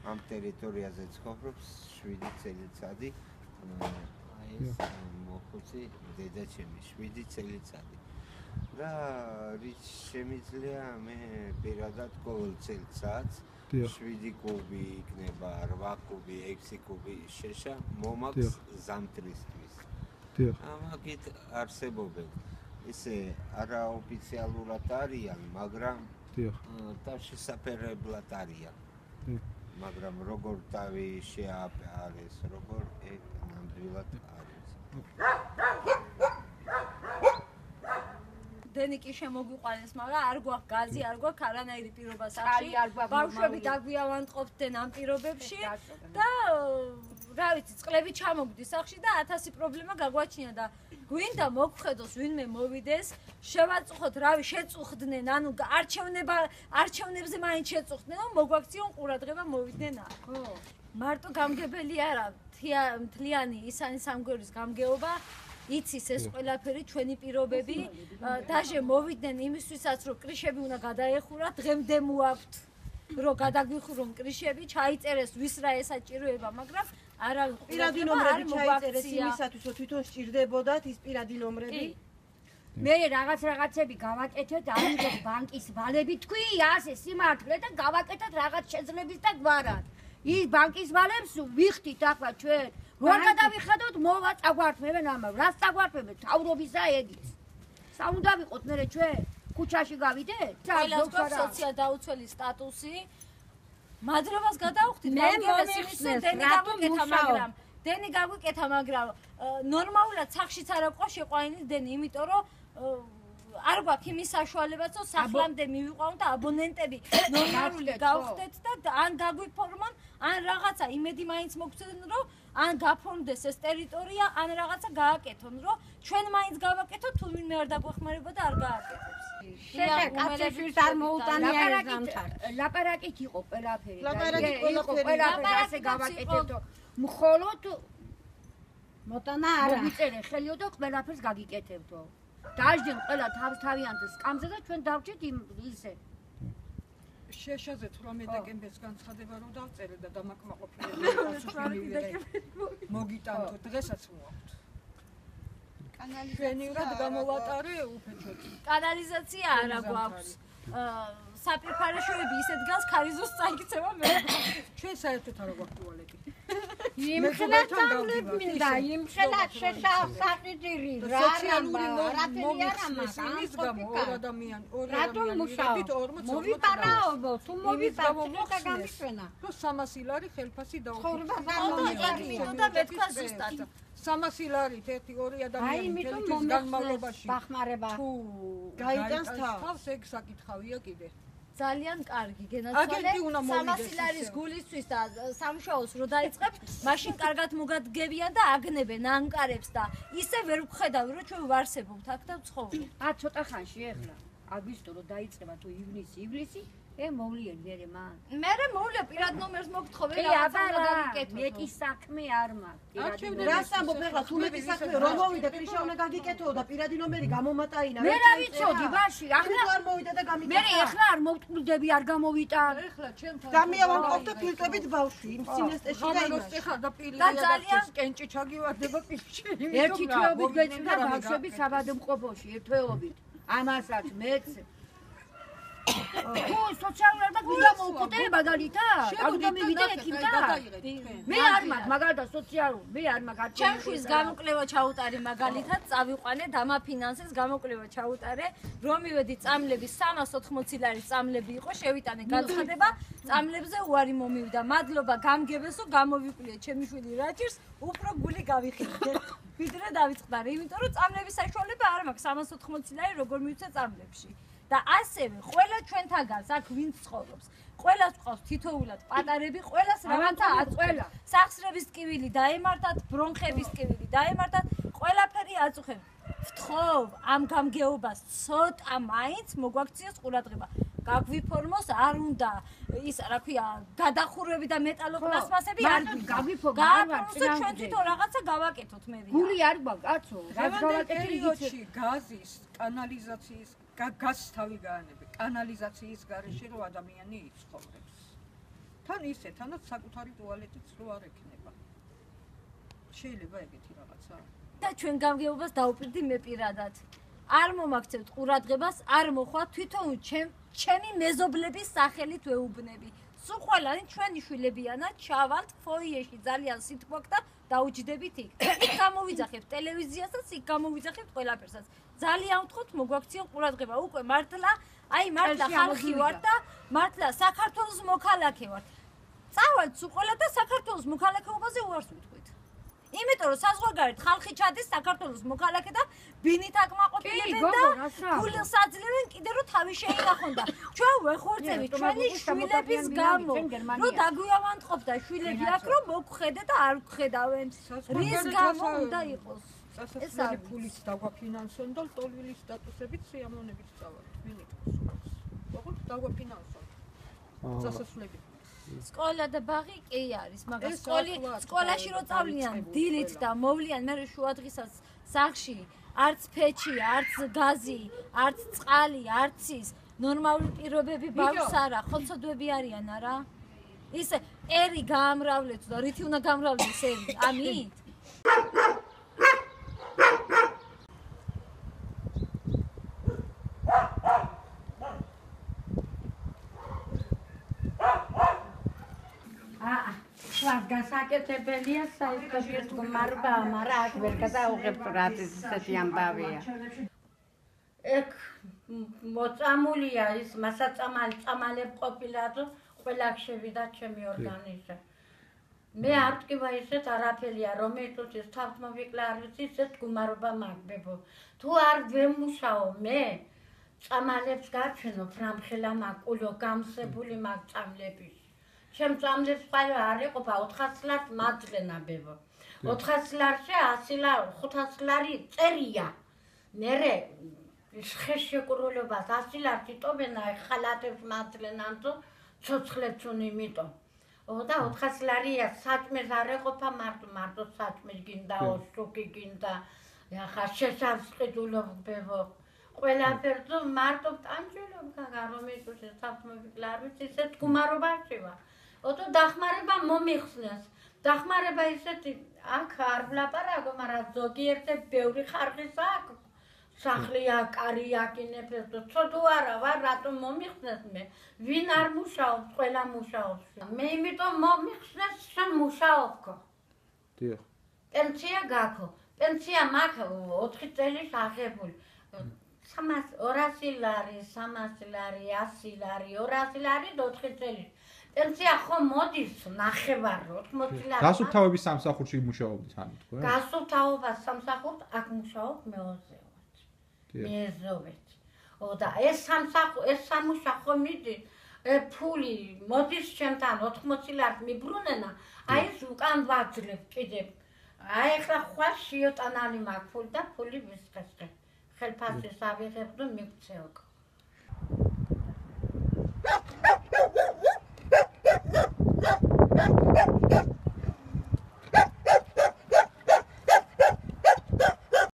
ამ ტერიტორიაზე ცხოვრობს 7 წელიწადი ეს მოხუცი დედაჩემი 7 წელიწადი და რის შემიძლია მე პირადად ყოველ წელიწადს 7 კუბი იქნება 8 კუბი 6 კუბი შეშა მომაქვს ზამთრისთვის ამაგით არსებობენ ესე არაოფიციალურად არიან მაგრამ თავშესაფერებლად არიან მაგრამ როგორ თავი შეაფარეს, როგორ ნამდვილად არის. დენი კი შემოგვიყვანეს, მაგრამ არ გვაქვს გაზი, არ გვაქვს არანაირი პირობა სახში. ბავშვები დაგვიავანტყოფთ დენ ამ პირობებში და რა ვიცი, წყლები ჩამოგვდის სახში და 1000 პრობლემა გაგვაჩინა და გვინდა მოგხედოს ვინმე მოვიდეს, შევაწუხოთ, რავი, შეწუხდნენ, ანუ არჩევნებზე მაინც შეწუხდნენ, რომ მოგვაქციონ ყურადღება მოვიდნენ აქ. ხო. მარტო გამგებელი არა, მთლიანი ისანი სამგვრის გამგეობა, იცის ეს ყველაფერი ჩვენი პირობები, დაჟე მოვიდნენ იმისთვისაც, რომ კრიშები უნდა გადაეხურათ, დღემდე მოაქვთ, რომ გადაგვიხურონ კრიშები, ჩაიწერეს ვის რა ესაჭიროება, მაგრამ არა პირადი ნომრები ჩაიწერეს იმისათვის, რომ თვითონ სჭირდებოდათ ის პირადი ნომრები. მე რაღაცები გავაკეთეთ, ამიტომ ბანკის ვალები თქვი, ასე სიმართლე და გავაკეთეთ რაღაც შეძლების და გვარად. ის ბანკის ვალებს ვიხდით ახლა ჩვენ. როგორ გადავიხადოთ, მოვა წაგვართმევენ ამავე. რას წაგვართმევენ? თავრობისა ეგის. საუნდა ვიყოთ მე ჩვენ ქუჩაში გავიდეთ? ყველას გვაქვს სოციალ-დაუცველი სტატუსი. მადლობას გადავხდით, დენი გაგვიკეთა, მაგრამ ნორმალურად სახშიც არ აქვს შეყვანილი დენი, იმიტომ რომ არ გვაქვს იმის საშუალებაც, რომ სახლამდე მივიყვანოთ და აბონენტები ნორმალური გავხდეთ და ან გაგვიფორმონ, ან რაღაცა იმედი მაინც მოგცემენ, რომ ან გაფორმდეს ეს ტერიტორია, ან რაღაცა გააკეთონ, რომ ჩვენ მაინც გავაკეთოთ, თუ ვინმე არ დაგვეხმარება და არ გააკეთებს. კაცეშვილს არ მოუტანია ეს ზამთარი. ლაპარაკით იყო ყველაფერი. ყველაფერი ასე გავაკეთებდო. მხოლოდ მოტანა არა. მოგიწერე ხელიო და ყველაფერს გაგიკეთებდო. დაждენ ყველა თავიანთ სკამზე და ჩვენ დავჭით ისე. შეშაზეთ 18 დეკემბერს განცხადება რომ დავწერე და დამაკმაყოფილებელი მოგიტანთ დღესაც მოაქვთ. კანალიზაციად გამოვატარე უფეჩოთ. კანალიზაცია არა გვაქვს. საპირფარეშოები ისე დგას ქარიზოს წაიქცევა მე. ჩვენ საერთოდ არ გვაქვს ტუალეტი. იმხელა წავლებ მინდა, იმხელა შესაყიდირი რა არაფერი არ ამას გამო ორ ადამიანი მოვიპარაობო, თუ მოვიპარაობო და გამიშვენა. რომ 300 ლარი ხელფასი დაუხმო და მეთქვა ზუსტად 300 ლარით ერთი ორი ადამიანი მთელი განმავლობაში ბახმარება გაიტანს თავს ეგ საკითხავია კიდე ძალიან კარგი გენაცვალე 300 ლარის გულისთვის და სამშაოს რო დაიწყებ მაშინ კარგად მოგადგებიან და აგნებენ ანკარებს და ისე ვერ ვხედავ რომ ჩვენ ვარსებობთ აქ და ვცხოვრობთ ცოტა ხანში ეხლა აგვისტო რო დაიწყება თუ ივლისი მოვლიან მერე მოვლია პირად ნომერს მოგთხოვე რაღაცა გაგიკეთო მე კი საქმე არ მაქვს რას ამბობ ეხლა თუ მე საქმე რომ მოვიდა კრიშა უნდა გაგიკეთო და პირადი ნომერი გამომატაინა მე რა ვიცოდი ბაში ახლა არ მოვიდა და გამიკეთე მე ეხლა არ მოვტყუდები არ გამოვიტან ეხლა ჩემთან გამიავანყობ და ფილტრებით ბავშვი იმ სინესტეში და იმას ეხლა და პირია კენჭი ჩაგივარდება პირში ერთი თვეობით გვეწდა ბავშვები საბადმყოფოში ერთვეობით ამასაც მეც ო სოციალურად გვიდა მოვკუტე მაგალითად აღდა მივიდე ექიმთან მე არ მაგ მაგალითად სოციალურ მე არ მაგ ჩემთვის გამოკვლევა ჩაუტარე მაგალითად წავიყვანე დამაფინანსეს გამოკვლევა ჩაუტარე რომ მივედი წამლების 380 ლარის წამლები იყო შევიტანე განცხადება წამლებზე უარი მომივიდა მადლობა გამგებესო გამოვიკვლიე ჩემი შვილი რა ჭირს უფრო გული გავიხილე ვიდრე დავიწყდარი იმიტომ რომ წამლების საშუალება არ მაქვს 380 ლარი როგორ მივცე წამლებში და ასევე ყველა ჩვენთაგანს აქ ვინც ცხოვრობს ყველას ყავს თითოეულად პატარები ყველას რაღაცა აწველა სახსრების ტკივილი დაემართათ ბრონხების ტკივილი დაემართათ ყველაფერი აწუხებს ვთხოვ ამ გამგეობას ცოტა მაინც მოგვაქციოს ყურადღება. გაგვიფორმოს არ უნდა ის რა ქვია გადახურვები და მეტალოპლასმასები არ გაგვიფორმოს ჩვენ თვითონ რაღაცა გავაკეთოთ მე ვია. გული არ გვაქვს კაცო. რაც გავაკეთე პერიოდში გაზის, კანალიზაციის გაზს თავი გაანები. კანალიზაციის გარეშე რო ადამიანი იცხოვრებს. თან ისე, თანაც საკუთარი ტუალეტიც რო არ ექნება. შეიძლება ეგეთი რაღაცა. და ჩვენ გამგეობას დაუპირდი მე პირადად. არ მომაქცევთ ყურადღებას, არ მოხვა თვითონ ჩემი მეზობლების სახელით ვეუბნები. სულ ყველანი ჩვენი შვილებიანად ჩავალთ ფოიეში ძალიან სიტყვაკ და დაუჯდებით იქ. იქ გამოვიძახებთ ტელევიზიასაც, იქ გამოვიძახებთ ყველაფერსაც. ძალიან ვთხოვთ მოგვაქციო ყურადღება. უკვე მართლა ხალხი ვარ და მართლა საქართველოს მოქალაქე ვარ. წავალთ სულ ყველა და საქართველოს მოქალაქეობაზე უარს ვიტყვით. იმიტომ რომ საზღვარგარეთ ხალხი ჩადის საქართველოს მოქალაქე და ბინით აკმაყოფილებენ და გულს აძლევენ კიდე რომ თავი შეინახონ და ჩვენ ვეხორცევით ჩვენი შვილების გამო რომ დაგვიავანტყოფ და შვილები აქ რომ მოგხედე და არ გხედავენ რის გამო უნდა იყოს ეს არის ფულით დაგვაფინანსონ და ლტოლვილის სტატუსებით სიამოვნებით წავალთ ვინ იყოს როგორ დაგვაფინანსონ წასასვლელი სკოლა და ბაღი კი არის, მაგრამ სკოლაში რო წავლიან დილით და მოვლიან მე შუადღისაც სახლში არც ფეჩი, არც გაზი, არც წყალი, არც ის ნორმალური პირობები ბავშვს არა, ხოცოდვები არიან არა? ის ერი გაამრავლეთ და რითი უნდა გამრავლდეს ერი? ამით? გასაკეთებელია საერთოდ გმარბა, მაგრამ აქ ვერ გადაუღებთ რაც ისეთი ამბავია. ეგ მოწამულია ის მასაწამალებ ყოფილა თუ ყველა შევიდა ჩემი ორგანიზმზე. მე არ ვტკივა ისეთ არაფერია, რომელიც ის თავს მოვიკლე არ ვიცი ისეთ გმარბა მაგბებო. თუ არ ვემუშაო მე წამალებს გაჩვენო ფრამხელა მაკულო გამსებული მაგწამლების. ჩემ წამლებს ყველა არ იყოფა 400 ლარს მაძლენა ბებო 400 ლარში 100 ლარი 500 ლარი წერია მერე შეშეკრულებას 100 ლარს იტოვენა ხალათებს მაძლენან თუ ცოცხლებს უნიმიტო და 400 ლარია საჭმეს არ იყოფა მარტო საჭმეს გინდა ოსტუკი გინდა ახლა შესაძლებლობა ბებო ყველაფერზე მარტო ტანჯულობ გაგარომეთ საფმოკლარვით ისეთ გუმარობაში ვარ ოდო დახმარება მომიხსნეს დახმარება ისეთი აქ არ ვლაპარაკო მაგრამ ზოგიერთი ბევრი ხარხის აქვს სახლია კარია კინეფეს და ცოტა არა ვარ რატომ მომიხსნეს მე ვინ არ მუშაობს ყველა მუშაობს მე იმიტომ მომიხსნეს შენ მუშაობ დიახ პენსია გაქო პენსია მაგ 4 წელი აღებული 200 ლარი 300 ლარი 100 ლარი 200 ლარი 4 წელი პენსია ხომ მოდის ნახევარ 80 ლარი გასუფთავების სამსახურში მუშაობდით ანუ თქვა გასუფთავებას სამსახურს აქ მუშაობ მეოზე მეზოვეთ და ეს სამუშახო მიდი ფული მოდის ჩემთან 80 ლარი მიბრუნენა აი ეს უკან ვაძლებ კიდე აი ახლა ხვალ შიოტანალი მაქვს ფული და ფული ვისხესხე ხელფასის ავიღებ და მიქცევ